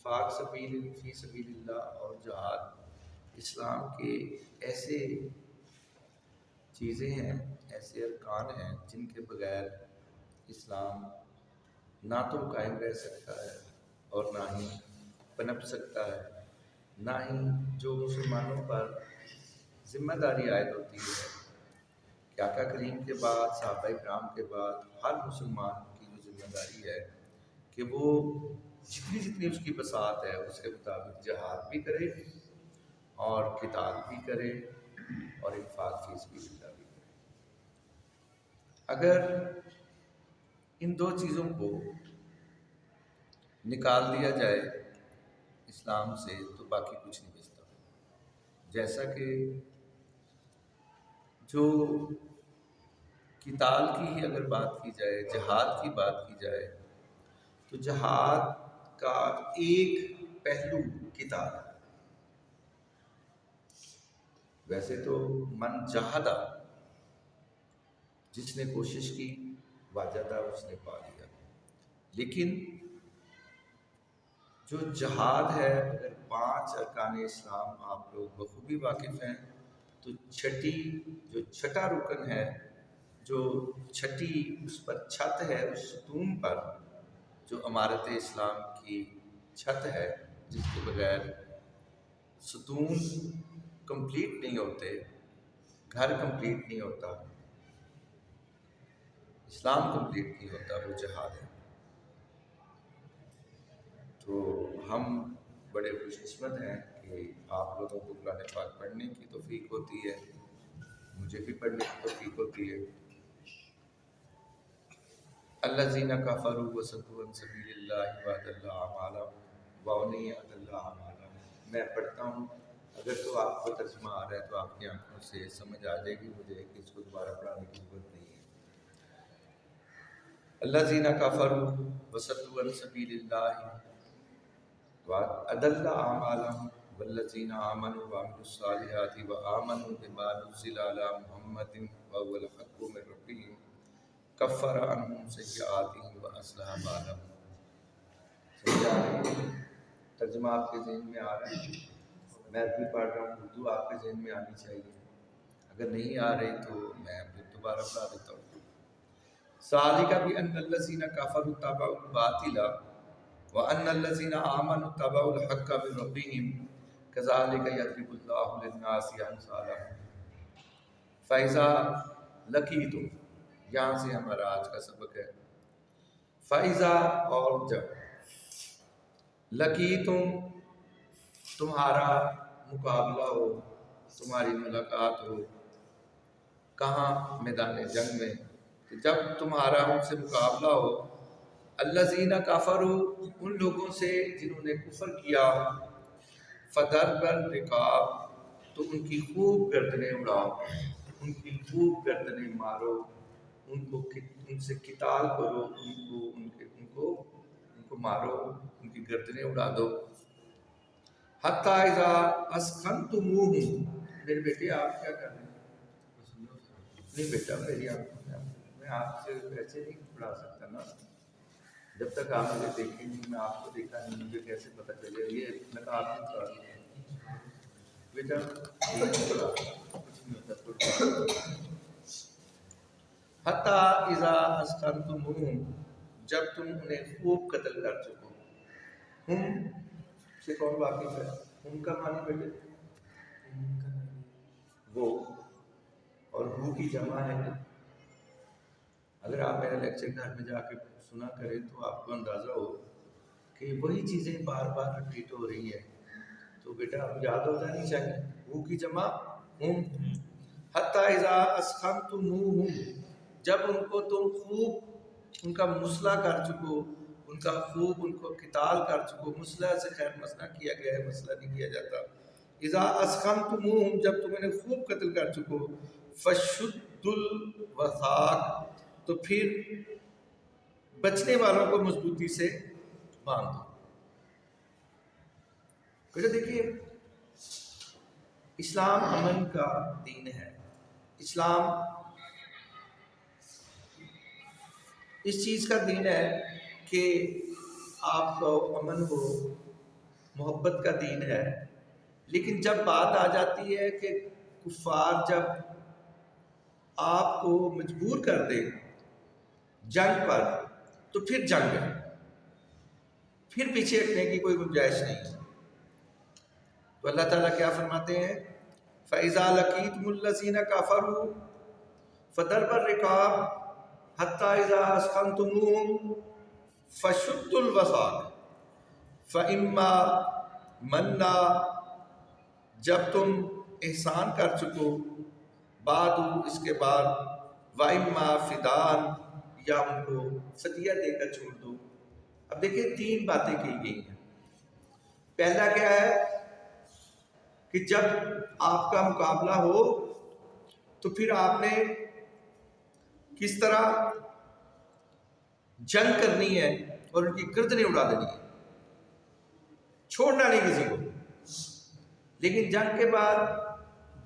انفاق فی سبیل اللہ اور جہاد اسلام کے ایسے چیزیں ہیں، ایسے ارکان ہیں جن کے بغیر اسلام نہ تو قائم رہ سکتا ہے اور نہ ہی پنپ سکتا ہے، نہ ہی جو مسلمانوں پر ذمہ داری عائد ہوتی ہے کہ آقا کریم کے بعد، صحابہ کرام کے بعد ہر مسلمان کی جو ذمہ داری ہے کہ وہ جتنی اس کی بساط ہے اس کے مطابق جہاد بھی کرے اور قتال بھی کرے اور انفاق فی سبیل اللہ بھی کرے۔ اگر ان دو چیزوں کو نکال دیا جائے اسلام سے تو باقی کچھ نہیں بچتا۔ جیسا کہ جو قتال کی ہی اگر بات کی جائے، جہاد کی بات کی جائے، تو جہاد کا ایک پہلو قتال ہے۔ ویسے تو من جہادہ، جس نے کوشش کی واجدہ اس نے پا لیا، لیکن جو جہاد ہے، اگر 5 ارکان اسلام آپ لوگ بخوبی واقف ہیں تو چھٹا رکن ہے، جو چھٹی اس پر چھت ہے، اس ستون پر جو عمارت اسلام کی چھت ہے، جس کے بغیر ستون کمپلیٹ نہیں ہوتے، گھر کمپلیٹ نہیں ہوتا، اسلام کمپلیٹ نہیں ہوتا، وہ جہاد ہے۔ تو ہم بڑے خوش قسمت ہیں کہ آپ لوگوں کو قرآن پاک پڑھنے کی توفیق ہوتی ہے، مجھے بھی پڑھنے کی توفیق ہوتی ہے۔ الذین کفروا وصدوا عن سبیل اللہ واضل اعمالهم وانہی اضل اعمالهم۔ میں پڑھتا ہوں، اگر تو آپ کو ترجمہ آ رہا ہے تو آپ کی آنکھوں سے سمجھ آ جائے گی مجھے کہ اس کو دوبارہ پڑھانے کی ضرورت نہیں ہے۔ الذین کفروا وصدوا عن سبیل اللہ وأضل أعمالهم والذين آمنوا وعملوا الصالحات وآمنوا بما نزل على محمد وهو الحق من ربهم كفر عنهم سيئاتهم وأصلح بالهم۔ سمجھ آ رہی ہے؟ ترجمہ آپ کے ذہن میں آ رہا ہے؟ میں بھی پڑھ رہا ہوں، اردو آپ کے ذہن میں آنی چاہیے، اگر نہیں آ رہی تو میں پھر دوبارہ پڑھا دیتا ہوں۔ ذالک بأن الذین کفروا اتبعوا الباطل وَأَنَّ الَّذِينَ آمَنُوا اتَّبَعُوا الْحَقَّ مِن رَّبِّهِمْ كَذَلِكَ يَضْرِبُ اللَّهُ لِلنَّاسِ أَمْثَالَهُمْ۔ فَإِذَا لَقِيتُمْ، یہاں سے ہمارا آج کا سبق ہے۔ فَإِذَا، اور جب، لَقِيتُمْ، تمہارا مقابلہ ہو، تمہاری ملاقات ہو، کہاں؟ میدان جنگ میں۔ جب تمہارا ان سے مقابلہ ہو، الذین کفروا، ان لوگوں سے جنہوں نے کفر کیا، فضرب الرقاب، تو ان کی خوب گردنیں اڑاؤ، ان کی خوب گردنیں مارو، ان سے قتال کرو، ان کو مارو، ان کی گردنیں اڑا دو۔ حتی اذا اسخنتموہم، میرے بیٹے آپ کیا کر رہے ہیں؟ نہیں بیٹا، میری آنکھوں میں آپ سے ایسے نہیں پڑھا سکتا نا، جب تک آپ مجھے دیکھیں نہیں، میں آپ کو دیکھا نہیں، مجھے کیسے پتہ چلے؟ یہ میں تو آپ کی بات ہے بیٹا، کچھ نہیں ہوتا۔ حتی اذا اسخنتموہم، جب تم انہیں خوب قتل کر چکو۔ ہم سے کون واقف ہے؟ ہم کا معنی بیٹے وہ، اور ہو کی جمع ہے۔ اگر آپ میرا لیکچر گھر میں جا کے سنا کریں تو آپ کو اندازہ ہو کہ وہی چیزیں بار بار رپیٹ ہو رہی ہیں، تو بیٹا اب یاد ہو جانی چاہیے۔ ہو کی جمع ہم۔ حتی اذا اسخنتموہم، جب ان کو تم خوب ان کا مسئلہ کر چکو، ان کا خوب ان کو قتال کر چکو۔ مسئلہ سے خیر مسئلہ کیا گیا ہے، مسئلہ نہیں کیا جاتا۔ اذا اسخنتموہم، جب تم انہیں خوب قتل کر چکو، فشدوا الوثاق، تو پھر بچنے والوں کو مضبوطی سے باندھ دو۔ بیٹا دیکھیے، اسلام امن کا دین ہے۔ اسلام اس چیز کا دین ہے کہ آپ کو امن ہو، محبت کا دین ہے، لیکن جب بات آ جاتی ہے کہ کفار جب آپ کو مجبور کر دے جنگ پر تو پھر جنگ ہے، پھر پیچھے ہٹنے کی کوئی گنجائش نہیں ہے۔ تو اللہ تعالیٰ کیا فرماتے ہیں؟ فَإِذَا لَقِيتُمُ الَّذِينَ كَفَرُوا فَضَرْبَ الرِّقَابِ حَتَّى إِذَا أَثْخَنْتُمُوهُمْ فَشُدُّوا الْوَثَاقَ فَإِمَّا مَنًّا، جب تم احسان کر چکو بعد اس کے بعد، وَإِمَّا فِدَاءً، یا ان کو فدیہ دے کر چھوڑ دو۔ اب دیکھیں 3 باتیں کی گئی ہیں۔ پہلا کیا ہے کہ جب آپ کا مقابلہ ہو تو پھر آپ نے کس طرح جنگ کرنی ہے اور ان کی گردنیں اڑا دینی ہے، چھوڑنا نہیں کسی کو۔ لیکن جنگ کے بعد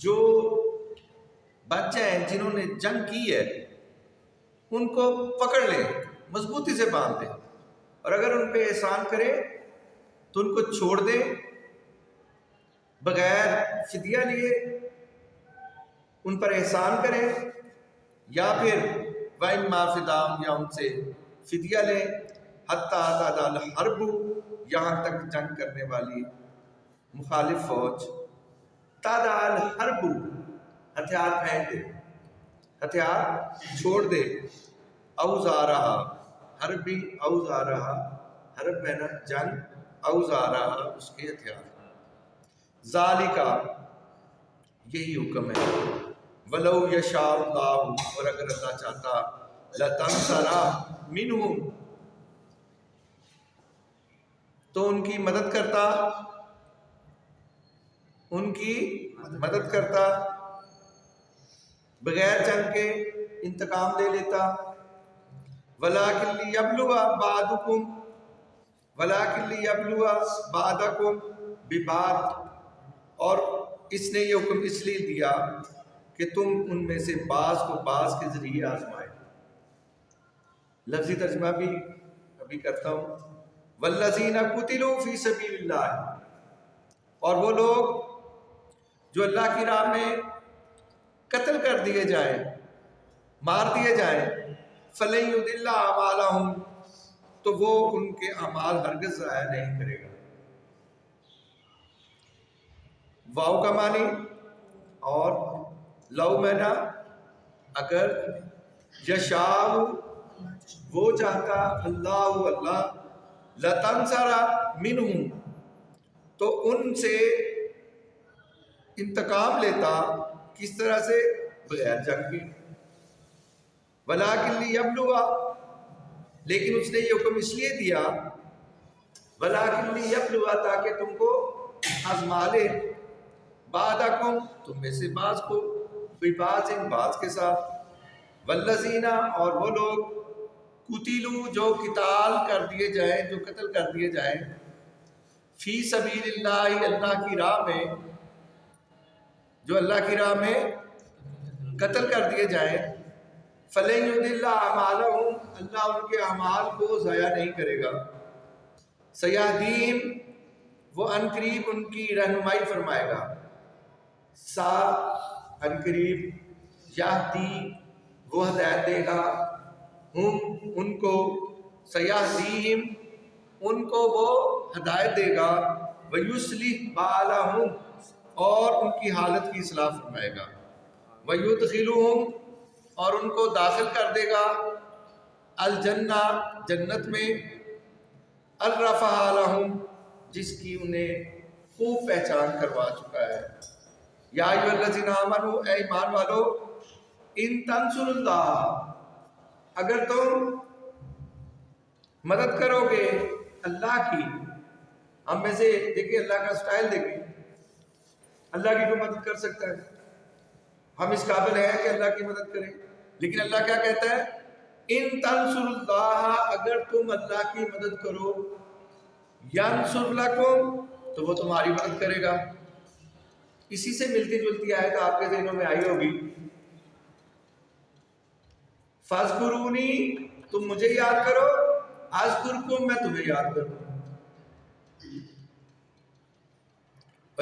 جو بچے ہیں جنہوں نے جنگ کی ہے ان کو پکڑ لیں، مضبوطی سے باندھ دیں، اور اگر ان پہ احسان کرے تو ان کو چھوڑ دیں بغیر فدیہ لیے، ان پر احسان کریں، یا پھر وَإِمَّا فِدَاءً، یا ان سے فدیہ لیں، حَتَّى تَضِعَ الْحَرْبُ، یہاں تک جنگ کرنے والی مخالف فوج تَضِعَ الْحَرْبُ، ہتھیار پھینک دے، ہتھیار چھوڑ دے، اوزارہا، حرب بھی اوزارہا، حرب ہے نا جنگ، اوزارہا اس کے ہتھیار۔ ذالکا، یہی حکم ہے، ولو یشاء اللہ، اور اگر اللہ چاہتا، لتنصر منہم، تو ان کی مدد کرتا، ان کی مدد کرتا، بغیر جنگ کے انتقام لے لیتا۔ وَلَٰكِن لِيَبْلُوَ بَعْضَكُمْ بِبَعْضٍ، اور اس نے یہ حکم اس لیے دیا کہ تم ان میں سے بعض کو بعض کے ذریعے آزمائے۔ لفظی ترجمہ بھی ابھی کرتا ہوں۔ وَالَّذِينَ قُتِلُوا فِي سَبِيلِ اللَّهِ، اور وہ لوگ جو اللہ کی راہ میں قتل کر دیے جائیں، مار دیے جائیں، فَلَن يُضِلَّ أَعْمَالَهُمْ، تو وہ ان کے اعمال ہرگز ضائع نہیں کرے گا۔ واو کا معنی اور لو مینا، اگر، یشاء وہ چاہتا، اللہ اللہ، لتنصر منہم تو ان سے انتقام لیتا، کس طرح سے؟ بغیر جنگ کی۔ وَلَٰكِن لِيَبْلُوَ، لیکن اس نے یہ حکم اس لیے دیا، وَلَٰكِن لِيَبْلُوَ، تاکہ تم کو آزما لے، بعضکم، تم میں سے بعض کو، ببعض، بعض کے ساتھ، والذین، اور وہ لوگ، قتلوا، جو قتال کر دیے جائیں، جو قتل کر دیے جائیں، فی سبیل اللہ، اللہ کی راہ میں، جو اللہ کی راہ میں قتل کر دیے جائیں، فَلَن يُضِلَّ أَعْمَالَهُمْ، اللہ ان کے اعمال کو ضائع نہیں کرے گا۔ سَيَهْدِيهِمْ، وہ ان قریب ان کی رہنمائی فرمائے گا، ان قریب، یہدی، وہ ہدایت دے گا، ہم، ان کو، سَيَهْدِيهِمْ، ان کو وہ ہدایت دے گا، وَيُصْلِحْ بَالَهُمْ، اور ان کی حالت کی اصلاح فرمائے گا، وَيُدْخِلُهُمْ، اور ان کو داخل کر دے گا، الجنہ، جنت میں، الرفع لہم، جس کی انہیں خوب پہچان کروا چکا ہے۔ یا ایھا الذین آمنوا، اے ایمان والو، ان تنصروا اللہ، اگر تم مدد کرو گے اللہ کی، ہم میں سے دیکھیں اللہ کا سٹائل دیکھیں، اللہ کی کوئی مدد کر سکتا ہے؟ ہم اس قابل ہیں کہ اللہ کی مدد کریں، لیکن اللہ کیا کہتا ہے؟ ان تنصروا اللہ، اگر تم اللہ کی مدد کرو، ینصر لکم، تو وہ تمہاری مدد کرے گا۔ اسی سے ملتی جلتی آیت آپ کے ذہنوں میں آئی ہوگی، فاذکرونی، تم مجھے یاد کرو، اذکرکم، میں تمہیں یاد کروں۔